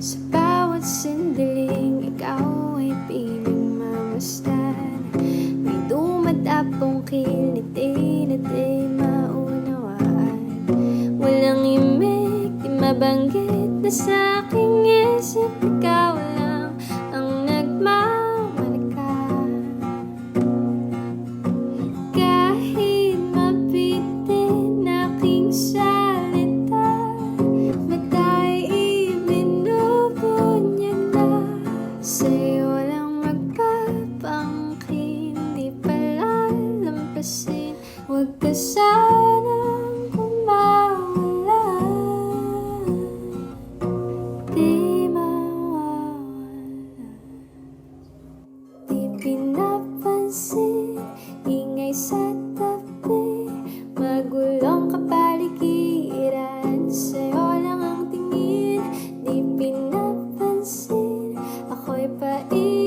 Sa bawat sandaling ikaw ay pinagmamasdan. May dumadapong kiliti na di maunawaan. Walang imig, di mabanggit na sa aking isip. Ikaw lang ang nagmamarka. Kahit mabitin aking salita, mata'y ibinubunyag na. Sa'yo lang magpapangkin, di palalampasin. Huwag ka sanang kumawala, di mawawala. Di pinapansin, ingay sa tabi, magulong kapaligiran. Sa'yo lang ang tingin, di pinapansin, ako'y paiwan.